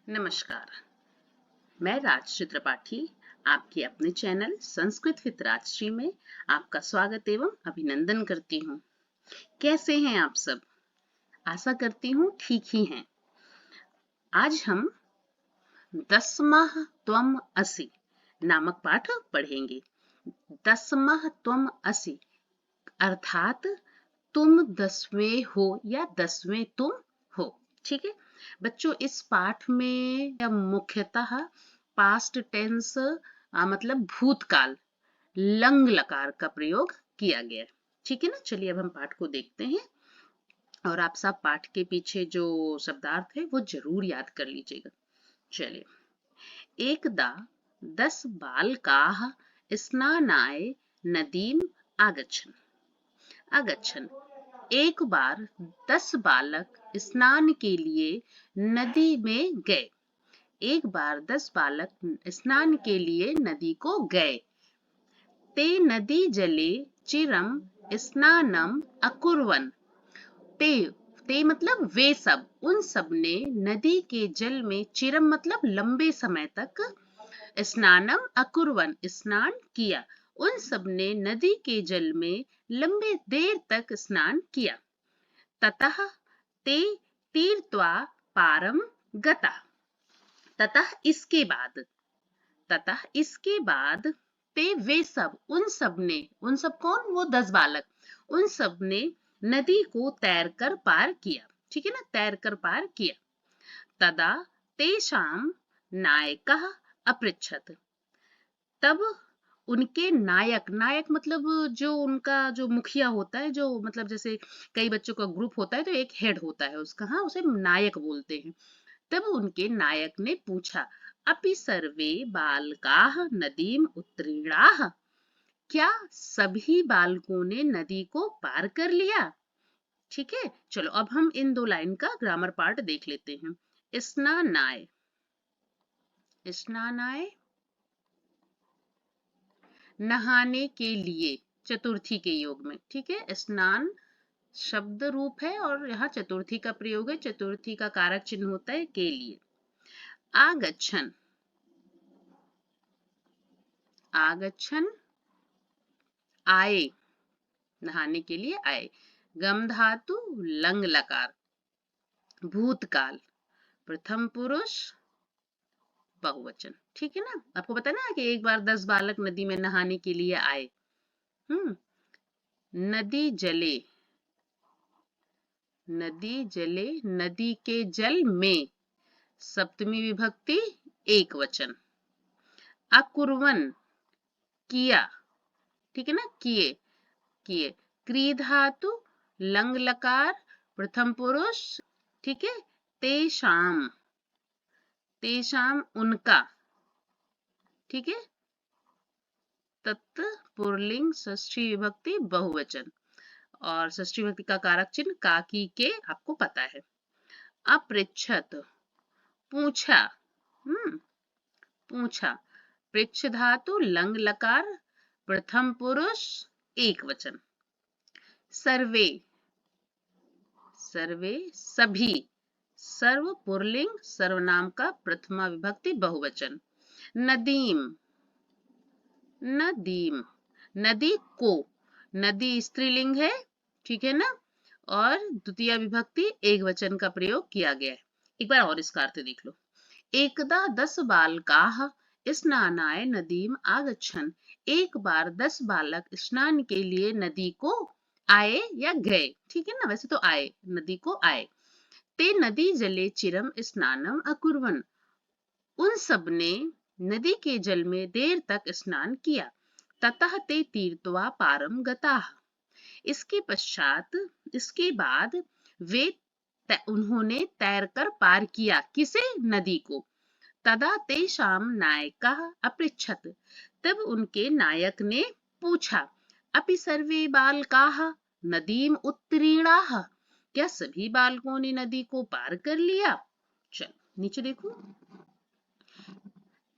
नमस्कार, मैं राजश्री त्रिपाठी आपके अपने चैनल संस्कृत विद राजश्री में आपका स्वागत एवं अभिनंदन करती हूँ। कैसे हैं आप सब? आशा करती हूँ ठीक ही हैं। आज हम दसमः त्वम् असि नामक पाठ पढ़ेंगे। दसमः त्वम् असि अर्थात तुम 10वें हो या 10वें तुम हो। ठीक है बच्चों, इस पाठ में मुख्यतः पास्ट टेंस मतलब भूतकाल लंग लकार का प्रयोग किया गया है। ठीक है ना, चलिए अब हम पाठ को देखते हैं और आप सब पाठ के पीछे जो शब्दार्थ है वो जरूर याद कर लीजिएगा। चलिए, एकदा 10 बालकाः स्नानाय नदीम आगच्छन्। आगच्छन् एक बार 10 बालक स्नान के लिए नदी में गए। एक बार 10 बालक स्नान के लिए नदी को गए। ते नदी जले चिरम स्नानम अकुर्वन्। ते मतलब वे सब, उन सब ने नदी के जल में चिरम मतलब लंबे समय तक स्नानम अकुर्वन् स्नान किया। उन सब ने नदी के जल में लंबे देर तक स्नान किया। ततः ते तीर्त्वा पारम गता। ततः इसके बाद ते वे सब, उन सब ने, उन सब कौन? वो 10 बालक, उन सब ने नदी को तैरकर पार किया। ठीक है ना, तैरकर पार किया। तदा तेषां नायकः अपृच्छत्। तब उनके नायक, नायक मतलब जो उनका जो मुखिया होता है, जो मतलब जैसे कई बच्चों का ग्रुप होता है तो एक हेड होता है उसका, हाँ उसे नायक बोलते हैं। तब उनके नायक ने पूछा, अपि सर्वे बालकाः नदीम उत्तीर्णाः। क्या सभी बालकों ने नदी को पार कर लिया? ठीक है, चलो अब हम इन दो लाइन का ग्रामर पार्ट देख लेते हैं। स्नानाय, स्नानाय नहाने के लिए, चतुर्थी के योग में। ठीक है, स्नान शब्द रूप है और यहाँ चतुर्थी का प्रयोग है। चतुर्थी का कारक चिन्ह होता है के लिए। आगच्छन्, आगच्छन् आए, नहाने के लिए आए। गम धातु लंग लकार, भूतकाल, प्रथम पुरुष बहुवचन। ठीक है ना, आपको पता है ना कि एक बार 10 बालक नदी में नहाने के लिए आए। नदी जले, नदी जले, नदी के जल में, सप्तमी विभक्ति एक वचन। अकुर्वन् किया, ठीक है ना, किए, किए। क्री धातु लंग लकार, प्रथम पुरुष। ठीक है, तेषाम, तेषाम उनका। ठीक है, तत्पुरुलिंग षष्ठी विभक्ति बहुवचन और षष्ठी विभक्ति का कारक चिन्ह काकी के आपको पता है। अपृच्छत पूछा, पूछा। पृच्छ धातु लंग लकार, प्रथम पुरुष एक वचन। सर्वे, सर्वे सभी, सर्व पुरलिंग सर्वनाम का प्रथमा विभक्ति बहुवचन। नदीम, नदीम नदी को, नदी स्त्रीलिंग है, ठीक है ना, और द्वितीय विभक्ति एक वचन का प्रयोग किया गया है। एक बार और इसका अर्थ देख लो। एकदा 10 बालकाः स्नानाय नदीम आगच्छन्। एक बार 10 बालक स्नान के लिए नदी को आए या गए। ठीक है ना, वैसे तो आए, नदी को आए। ते नदी जले चिरम स्नानम अकुर्वन्। उन सब ने नदी के जल में देर तक स्नान किया। ततः ते तीर्त्वा पारम गताः। इसके पश्चात, इसके बाद वे उन्होंने तैरकर पार किया। किसे? नदी को। तदा तेषां नायकः अपृच्छत्। तब उनके नायक ने पूछा, अपि सर्वे बालकाः नदीम उत्तीर्णाः। क्या सभी बालकों ने नदी को पार कर लिया? चल नीचे देखो।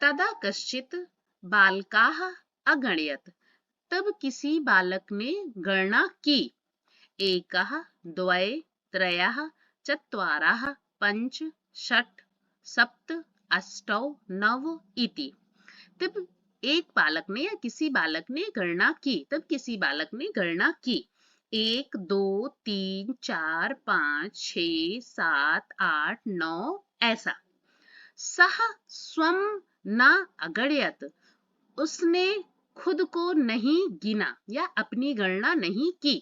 तदा कश्चित् बालकाः अगणयत्। तब किसी बालक ने गणना की। एकः, द्वय, त्रयः, चत्वारः, पञ्च, षट्, सप्त अष्टौ नव इति। तब एक बालक ने या किसी बालक ने गणना की, तब किसी बालक ने गणना की 1 2 3 4 5 6 7 8 9 ऐसा। सह स्वम न अगण्यत, उसने खुद को नहीं गिना या अपनी गणना नहीं की।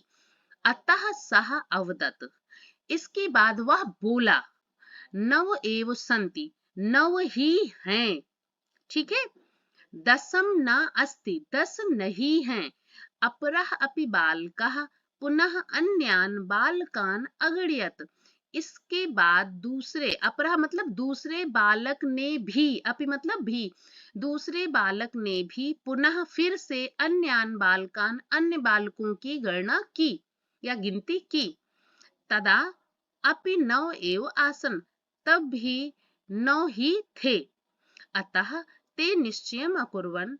अतः सह अवदत, इसके बाद वह बोला, नव एव सन्ति, नव ही हैं। ठीक है। दशम न अस्ति, 10 नहीं हैं। अपरः अपि बालकः पुनः अन्यान बालकान अगण्यत, इसके बाद दूसरे, अपरः मतलब दूसरे बालक ने भी, अपि मतलब भी, दूसरे बालक ने भी पुनः फिर से अन्यान बालकान अन्य बालकों की गणना की या गिनती की। तदा अपि नौ एव आसन, तब भी 9 ही थे। अतः ते निश्चयम् अकुर्वन्,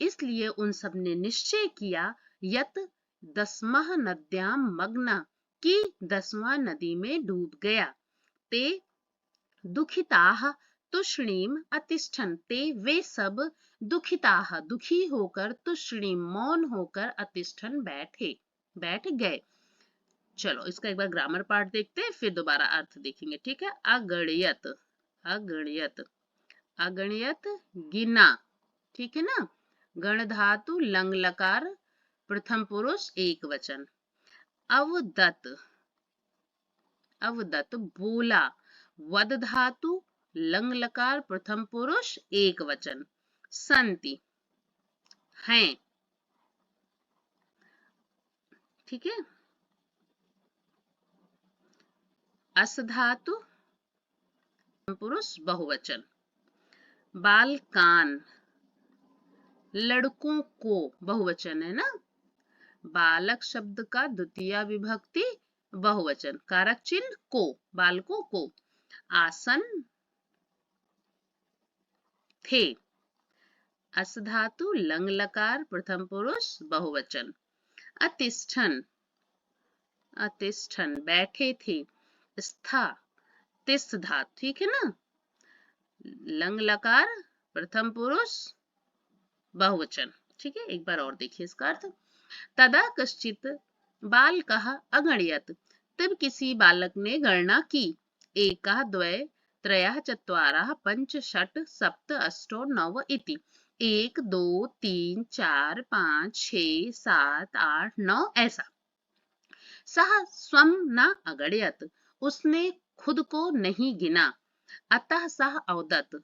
इसलिए उन सब ने निश्चय किया, यत दस्मः नद्यां मग्न, कि 10वां नदी में डूब गया। ते दुखिताः तुष्णीम अतिष्ठन्, ते वे सब दुखिताः दुखी होकर, तुष्णीम मौन होकर, अतिष्ठन् बैठ गए। चलो इसका एक बार ग्रामर पार्ट देखते हैं, फिर दोबारा अर्थ देखेंगे। ठीक है। अगणियत, अगणियत, अगणियत गिना। ठीक है ना। गण धातु लंग लकार प्रथम पुरुष एक वचन। अवदत, अवदत बोला। वद धातु लंग लकार प्रथम पुरुष एक वचन। संति हैं। ठीक है। अस धातु पुरुष बहुवचन। बालकान लड़कों को बहुवचन है ना। बालक शब्द का द्वितीय विभक्ति बहुवचन, कारक चिन्ह को, बालकों को। आसन थे। अस धातु लंग लकार प्रथम पुरुष बहुवचन। अतिष्ठन, अतिष्ठन बैठे थे। स्था तिस्थ धातु, ठीक है ना। लंग लकार प्रथम पुरुष बहुवचन। ठीक है। एक बार और देखिए इसका अर्थ। तदा कश्चित बालकः अगण्यत, तब किसी बालक ने गणना की। एकः द्वे त्रयः चत्वारः पञ्च षट् सप्त अष्टौ नव इति। 1 2 3 4 5 6 7 8 9 ऐसा। सह स्वम न अगण्यत, उसने खुद को नहीं गिना। अतः सह अवदत,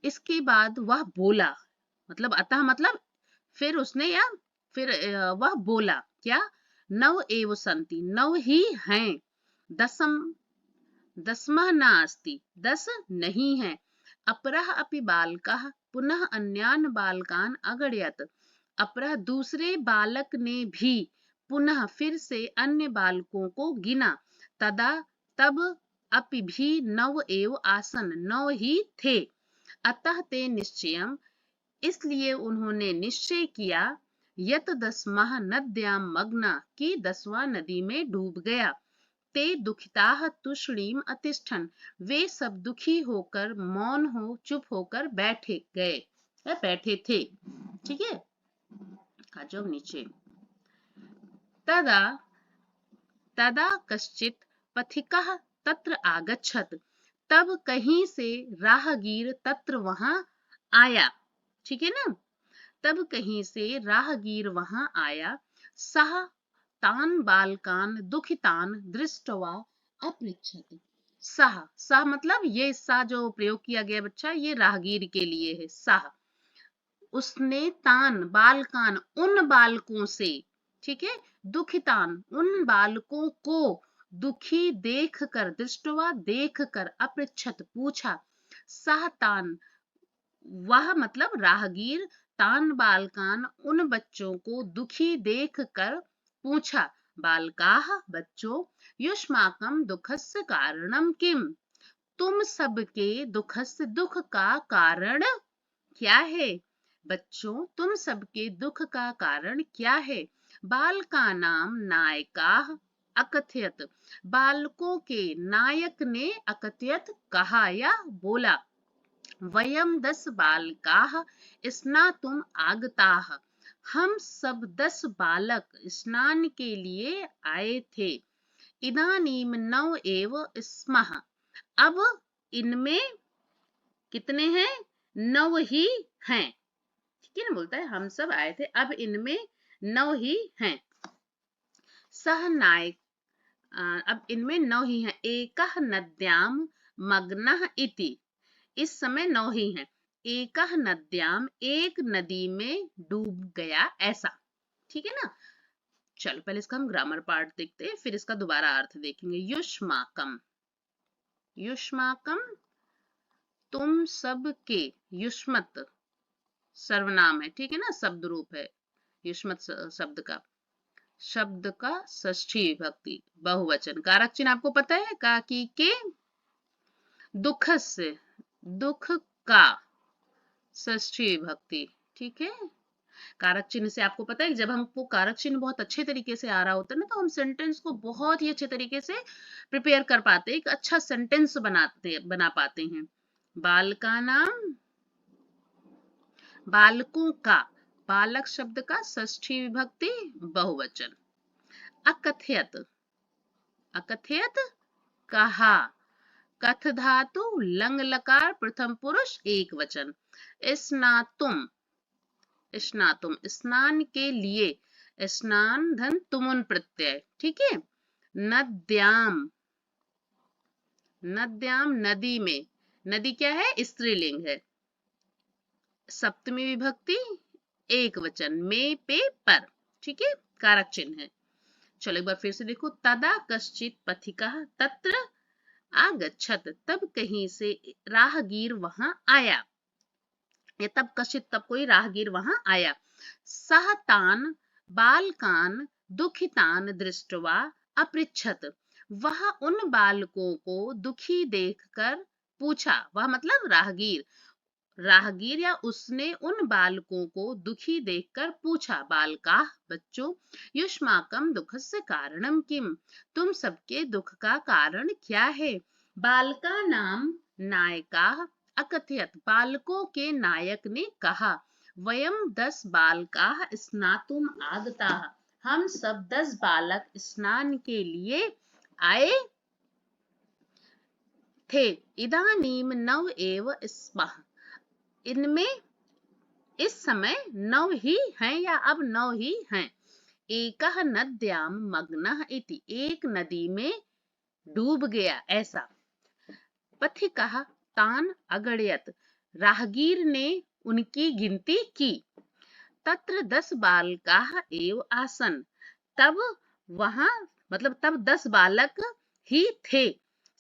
इसके बाद वह बोला, मतलब अतः मतलब फिर उसने या फिर वह बोला क्या। नव एव सन्ति, 9 ही हैं। दसम, दसमः नास्ति, 10 नहीं है। अपरः अपि बालकः पुनः अन्यान बालकान अगण्यत, अपरः दूसरे बालक ने भी पुनः फिर से अन्य बालकों को गिना। तदा तब अपि भी 9 एव आसन, 9 ही थे। अतः ते निश्चयम्, इसलिए उन्होंने निश्चय किया, यत दसमः नद्यां मग्न, कि 10वां नदी में डूब गया। ते दुखिताः तुष्णीम अतिष्ठन्, वे सब दुखी होकर, मौन हो, चुप होकर बैठे गए या बैठे थे। ठीक है। आ जाओ नीचे। तदा तदा कश्चित पथिकः तत्र आगच्छत, तब कहीं से राहगीर तत्र वहां आया। ठीक है ना। तब कहीं से राहगीर वहां आया। सह तान बालकान दुखितान दृष्टवा अपृच्छत। सह, सह मतलब ये सा जो प्रयोग किया गया बच्चा, ये राहगीर के लिए है। सह, उसने तान बालकान उन बालकों से, ठीक है, दुखितान उन बालकों को, दुखी देखकर, दृष्टवा देखकर, अपृच्छत पूछा। सह तान, वह मतलब राहगीर, तान बालकान उन बच्चों को दुखी देखकर पूछा। बालकाः बच्चों, युष्माकं दुःखस्य कारणं किम, तुम सबके दुःखस्य दुख का कारण क्या है। बच्चों, तुम सबके दुख का कारण क्या है। बालकानां नायकाः अकथयत, बालकों के नायक ने अकथयत कहा या बोला। वयम 10 बालकाः स्नातुम् आगताः, हम सब 10 बालक स्नान के लिए आए थे। इदानीम 9 एव स्मः, अब इनमें कितने हैं? 9 ही हैं। ठीक है ना, बोलता है हम सब आए थे, अब इनमें 9 ही हैं। सह नायक, अब इनमें 9 ही हैं। एकः नद्याम मग्नः इति, इस समय 9 ही हैं। एकः नद्याम, एक नदी में डूब गया, ऐसा। ठीक है ना। चलो पहले इसका हम ग्रामर पार्ट देखते हैं, फिर इसका दोबारा अर्थ देखेंगे। युष्माकम, युष्माकम तुम सब के, युष्मत सर्वनाम है, ठीक है ना, शब्द रूप है युष्मत शब्द का षष्ठी विभक्ति बहुवचन। कारक चिन्ह आपको पता है, का की के, दुख से, दुख का षष्ठी विभक्ति। ठीक है, कारक चिन्ह से आपको पता है जब हमको कारक चिन्ह बहुत अच्छे तरीके से आ रहा होता है ना, तो हम सेंटेंस को बहुत ही अच्छे तरीके से प्रिपेयर कर पाते हैं, एक अच्छा सेंटेंस बना पाते हैं। बाल का नाम, बालकों का, बालक शब्द का षष्ठी विभक्ति बहुवचन। अकथयत, अकथयत कहा, कथ धातु लंग लकार प्रथम पुरुष एक वचन। स्नातुम, स्नातुम स्नान के लिए, स्नान धन तुमुन प्रत्यय। ठीक है। नद्याम, नद्याम नदी में, नदी क्या है? स्त्रीलिंग है। सप्तमी विभक्ति एक वचन, में पे पर। ठीक है, कारक चिन्ह है। चलो एक बार फिर से देखो। तदा कश्चित पथिकः तत्र आगच्छत, तब कहीं से राहगीर वहां आया, या तब कश्चित, तब कोई राहगीर वहां आया। सह तान बालकान दुखितान दृष्ट्वा अपृच्छत, वह उन बालकों को दुखी देखकर पूछा। वह मतलब राहगीर, राहगीर या उसने उन बालकों को दुखी देखकर पूछा। बालका बच्चों, युष्माकम दुखस्य कारणम किम, तुम सबके दुख का कारण क्या है? बालका नाम नायका अकथयत, बालकों के नायक ने कहा। वयम 10 बालका स्नातुम आगताः, हम सब 10 बालक स्नान के लिए आए थे। इदानीम 9 एव स्मः, इनमें इस समय 9 ही हैं, या अब 9 ही हैं। एकः नद्याम मग्नः इति, एक नदी में डूब गया, ऐसा। पथिकः तान अगणयत, राहगीर ने उनकी गिनती की। तत्र 10 बालकाः एव आसन, तब वहां, मतलब तब 10 बालक ही थे।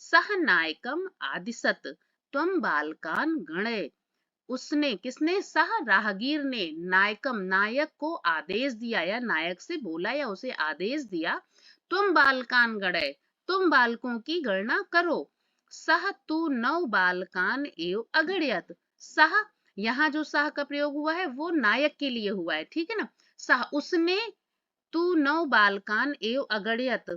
सह नायकम आदिशत त्वम बालकान गणय, उसने, किसने? सह राहगीर ने, नायकम नायक को आदेश दिया, या नायक से बोला या उसे आदेश दिया। तुम बालकान गणय, तुम बालकों की गणना करो। सह तू 9 बालकान एव अगणयत, सह, यहाँ जो सह का प्रयोग हुआ है वो नायक के लिए हुआ है, ठीक है ना। सह उसने, तू 9 बालकान एव अगणयत,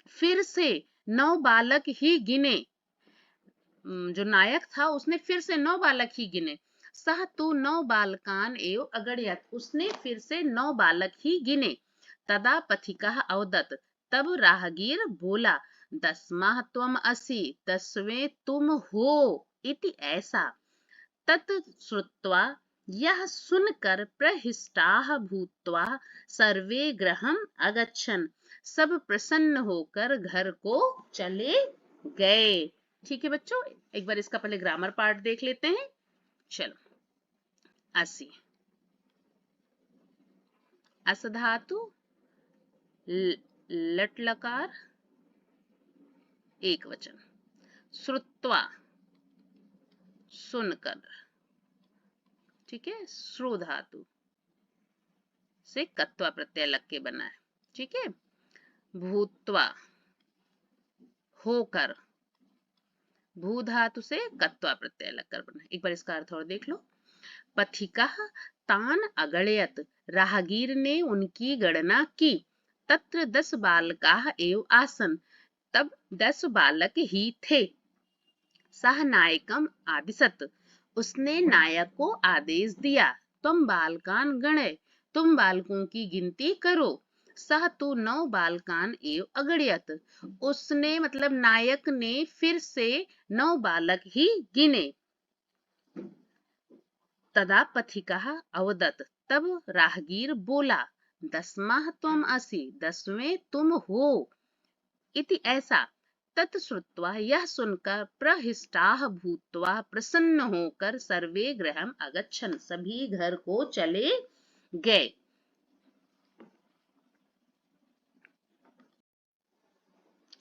फिर से 9 बालक ही गिने। जो नायक था उसने फिर से 9 बालक ही गिने। सह तू 9 बालकान एव अगणयत, उसने फिर से 9 बालक ही गिने। तदा पथिकः अवदत्, तब राहगीर बोला। 10वां त्वम असि, 10वें तुम हो, इति ऐसा। तत् श्रुत्वा, यह सुनकर प्रहिष्टाः भूत्वा सर्वे गृहम् अगच्छन्, सब प्रसन्न होकर घर को चले गए। ठीक है बच्चों, एक बार इसका पहले ग्रामर पार्ट देख लेते हैं। चलो, असि, अस धातु लट लकार एक वचन, श्रुत्वा सुनकर, ठीक है, श्रु धातु से कत्वा प्रत्यय लग के बना है। ठीक है, भूत्वा होकर, भू धातु से कत्वा प्रत्यय लगकर बना है। एक बार इसका अर्थ और देख लो। पथिकः तान अगणयत, राहगीर ने उनकी गणना की। तत्र 10 बालकाः एव आसन्, तब 10 बालक ही थे। सह नायकम आदिशत, उसने नायक को आदेश दिया। तुम बालकान गणय, तुम बालकों की गिनती करो। सह तो 9 बालकान एव अगणयत, उसने मतलब नायक ने फिर से 9 बालक ही गिने। तदा पथिकः अवदत्, तब राहगीर बोला, 10वां तुम असि, 10वें तुम हो। इति ऐसा। तत् श्रुत्वा, यह सुनकर प्रहृष्टाः भूत्वा, प्रसन्न होकर सर्वे गृहम् अगच्छन्, सभी घर को चले गए।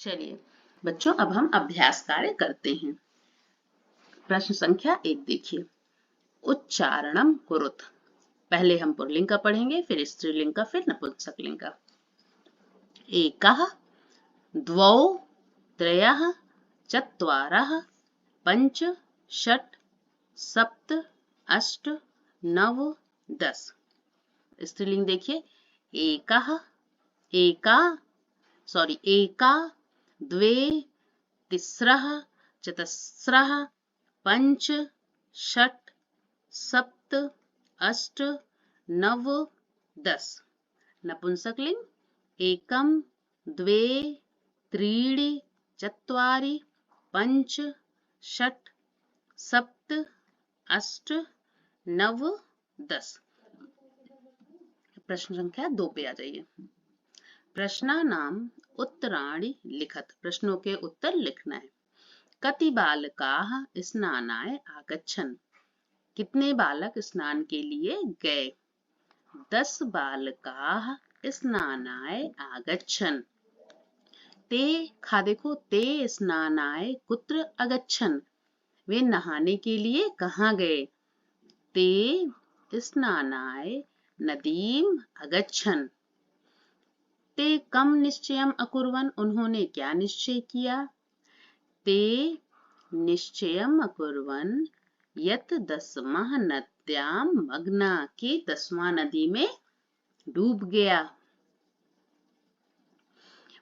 चलिए बच्चों, अब हम अभ्यास कार्य करते हैं। प्रश्न संख्या 1 देखिए। उच्चारणम कुरुत। पहले हम पुल्लिंग का पढ़ेंगे, फिर स्त्रीलिंग का, फिर नपुंसकलिंग का। एकः, द्वौ, त्रयः, चत्वारः, पञ्च, षट्, सप्त, अष्ट, नव, 10। स्त्रीलिंग देखिए। एकः, एका, एका, द्वे, तिस्रः, चतस्रः, पञ्च, षट्, सप्त, अष्ट, नव, 10। नपुंसकलिंग। एकम, द्वे, त्रीणि, चत्वारि, पञ्च, षट्, सप्त, अष्ट, नव, 10। प्रश्न संख्या 2 पे आ जाइए। प्रश्नानाम उत्तराणि लिखत, प्रश्नों के उत्तर लिखना है। कति बालकाः स्नानाय आगच्छन्, कितने बालक स्नान के लिए गए। 10 बालकाः स्नानाय आगच्छन्। ते खा देखो, ते स्नानाय कुत्र अगच्छन्, वे नहाने के लिए कहाँ गए। ते स्नानाय नदीम अगच्छन्। ते कम निश्चयम अकुर्वन्, उन्होंने क्या निश्चय किया। ते निश्चयम अकुर्वन् यत 10वां नद्याम मग्ना, के 10वां नदी में डूब गया।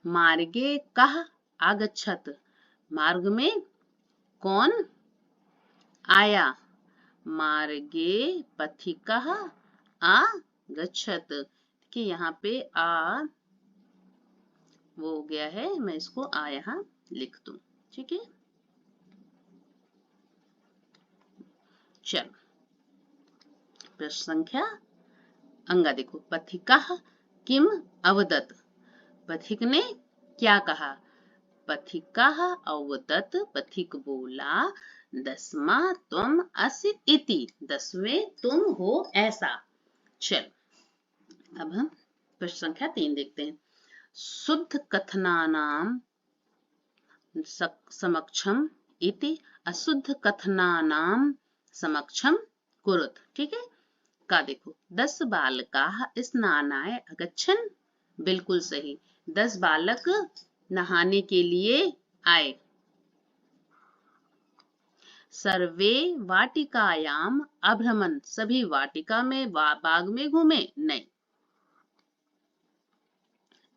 मार्गे कः आगच्छत, मार्ग में कौन आया। मार्गे पथिकः आगच्छत, कि यहाँ पे आ वो हो गया है, मैं इसको आ यहाँ लिख दूं। ठीक है, चलो प्रश्न संख्या अंगा देखो। पथिकः किम अवदत्, पथिक ने क्या कहा। पथिकः अवदत्, पथिक बोला, 10वां तुम असि इति, 10वें तुम हो ऐसा। चलो अब हम प्रश्न संख्या 3 देखते हैं। शुद्ध कथनानाम समक्षम इति अशुद्ध कथनानाम समक्षम कुरुत। ठीक है, का देखो। 10 बालकाः स्नानाय अगच्छन्, बिल्कुल सही, 10 बालक नहाने के लिए आए। सर्वे वाटिकायाम अभ्रमन्, सभी वाटिका में बाग में घूमे, नहीं।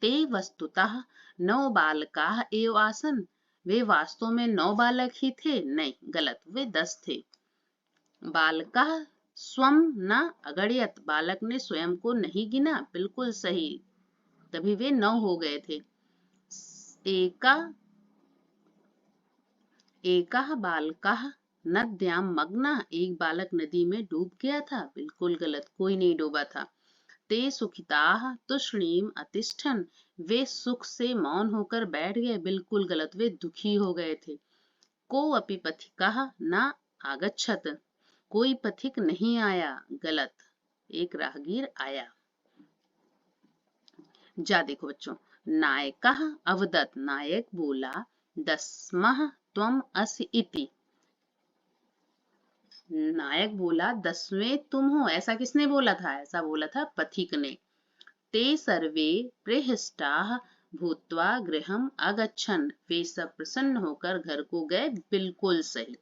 ते वस्तुतः 9 बालकाः एव आसन्, वे वास्तव में 9 बालक ही थे, नहीं, गलत, वे 10 थे। बालकः स्वं न अगणयत्, बालक ने स्वयं को नहीं गिना, बिल्कुल सही, तभी वे 9 हो गए थे। एकः बालकः नद्यां मग्नः, एक बालक नदी में डूब गया था, बिल्कुल गलत, कोई नहीं डूबा था। ते सुखिताः तुष्णीम अतिष्ठन्, वे सुख से मौन होकर बैठ गए, बिल्कुल गलत, वे दुखी हो गए थे। को अपि पथिकः न आगच्छत, कोई पथिक नहीं आया, गलत, एक राहगीर आया। जा देखो बच्चों। नायकः अवदत्, नायक बोला, 10वां त्वम असि इति, नायक बोला 10वें तुम हो, ऐसा किसने बोला था, ऐसा बोला था पथिक ने। ते सर्वे प्रहृष्टाः भूत्वा गृहम् अगच्छन्, वे सब प्रसन्न होकर घर को गए, बिल्कुल सही।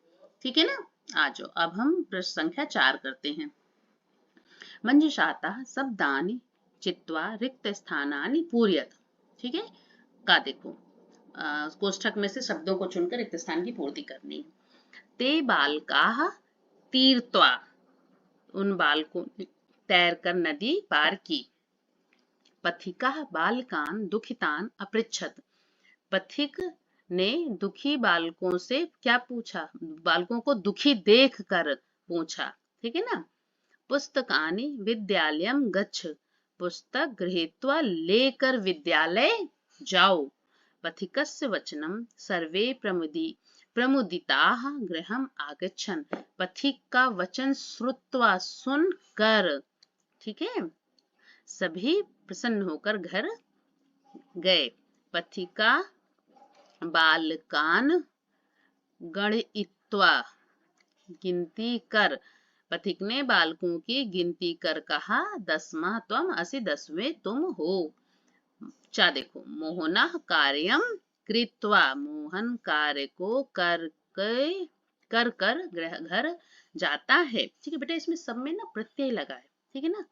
ठीक है ना, आ जाओ अब हम प्रश्न संख्या 4 करते हैं। मंजुषातः शब्दानि चित्वा रिक्त स्थानानि पूरयत, ठीक है। का देखो, कोष्ठक में से शब्दों को चुनकर रिक्त स्थान की पूर्ति करनी है। ते बालकाः तीर्त्वा, उन बालकों ने तैरकर नदी पार की। पथिकः बालकान् दुखितान् अपृच्छत्, पथिक ने दुखी बालकों से क्या पूछा, बालकों को दुखी देख कर पूछा। ठीक है ना। पुस्तकानि विद्यालयं गच्छ, पुस्तक गृहीत्वा लेकर विद्यालय जाओ। पथिकस्य वचनं सर्वे प्रमुदिताः गृहम् आगच्छन्, पथिक का वचन श्रुत्वा सुनकर, ठीक है, सभी प्रसन्न होकर घर गए। पथिका बालकान गणयित्वा, गिनती कर, पथिक ने बालकों की गिनती कर कहा, 10वां त्वम असि, 10वें तुम हो। चा देखो, मोहनः कार्यं कृत्वा, मोहन कार्य को कर कर घर जाता है। ठीक है बेटा, इसमें सब में ना प्रत्यय लगा है। ठीक है ना,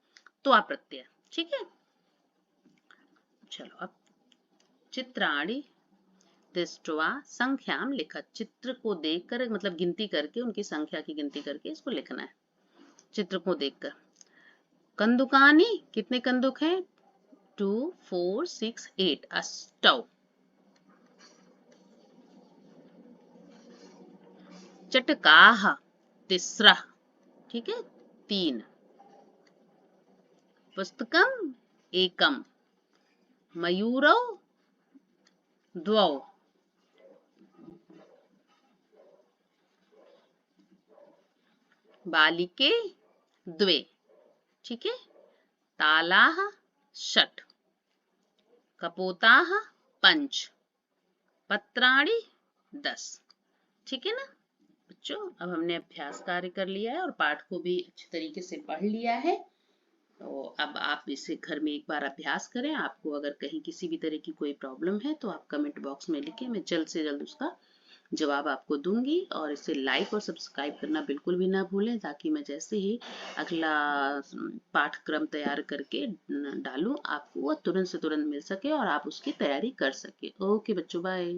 त्वा प्रत्यय। ठीक है, चलो अब चित्राणि दृष्ट्वा संख्याम लिखत, चित्र को देखकर मतलब गिनती करके, उनकी संख्या की गिनती करके इसको लिखना है, चित्र को देखकर। कंदुकानी, कितने कंदुक हैं? 2 4 6 8, अष्टौ। चटकाः, तिस्रा, ठीक है, 3। पुस्तकम एकम, मयूरौ द्वौ, बालिके द्वे, ठीक है। तालाः षट्, कपोताः पंच, पत्राणि 10। ठीक है ना बच्चों, अब हमने अभ्यास कार्य कर लिया है और पाठ को भी अच्छे तरीके से पढ़ लिया है। तो अब आप इसे घर में एक बार अभ्यास करें। आपको अगर कहीं किसी भी तरह की कोई प्रॉब्लम है तो आप कमेंट बॉक्स में लिखें, मैं जल्द से जल्द उसका जवाब आपको दूंगी। और इसे लाइक और सब्सक्राइब करना बिल्कुल भी ना भूलें, ताकि मैं जैसे ही अगला पाठ्यक्रम तैयार करके डालूं, आपको वो तुरंत से तुरंत मिल सके और आप उसकी तैयारी कर सके। ओके बच्चों, बाय।